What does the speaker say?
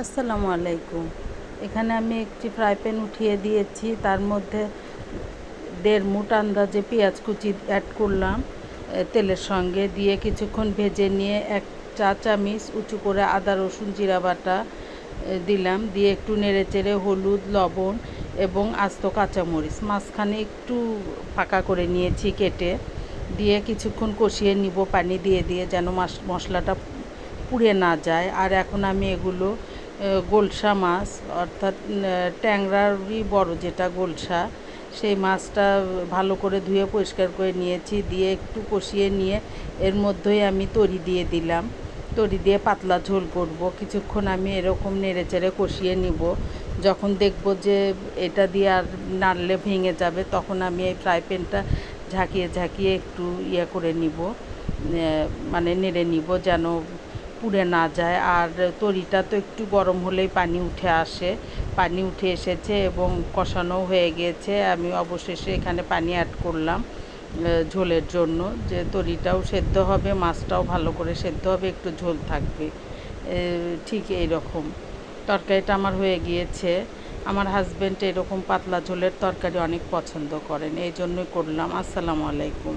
আসসালামু আলাইকুম। এখানে আমি একটি ফ্রাই প্যান উঠিয়ে দিয়েছি, তার মধ্যে 1.5 মুঠ আন্দাজে পেঁয়াজ কুচি অ্যাড করলাম তেলের সঙ্গে, দিয়ে কিছুক্ষণ ভেজে নিয়ে 1 চা চামচ উঁচু করে আদা রসুন জিরা বাটা দিলাম, দিয়ে একটু নেড়েচেড়ে হলুদ লবণ এবং আস্ত কাঁচামরিচ মাঝখানে একটু ফাঁকা করে নিয়েছি কেটে, দিয়ে কিছুক্ষণ কষিয়ে নিব পানি দিয়ে দিয়ে, যেন মশলাটা পুড়ে না যায়। আর এখন আমি এগুলো গোলসা মাছ, অর্থাৎ ট্যাংরারই বড় যেটা গোলসা, সেই মাছটা ভালো করে ধুয়ে পরিষ্কার করে নিয়েছি, দিয়ে একটু কষিয়ে নিয়ে এর মধ্যেই আমি তরি দিয়ে দিলাম। তরি দিয়ে পাতলা ঝোল করব। কিছুক্ষণ আমি এরকম নেড়েচেড়ে কষিয়ে নিব। যখন দেখব যে এটা দিয়ে আর নাড়লে ভেঙে যাবে, তখন আমি এই ফ্রাই প্যানটা ঝাঁকিয়ে ঝাঁকিয়ে একটু করে নিব, মানে নেড়ে নিব যেন পুড়ে না যায়। আর তরিটা তো একটু গরম হলেই পানি উঠে আসে, পানি উঠে এসেছে এবং কষানো হয়ে গিয়েছে। আমি অবশেষে এখানে পানি অ্যাড করলাম ঝোলের জন্য, যে তরিটাও সেদ্ধ হবে, মাছটাও ভালো করে সেদ্ধ হবে, একটু ঝোল থাকবে। ঠিক এই রকম তরকারিটা আমার হয়ে গিয়েছে। আমার হাজব্যান্ড এরকম পাতলা ঝোলের তরকারি অনেক পছন্দ করেন, এই জন্যই করলাম। আসসালামু আলাইকুম।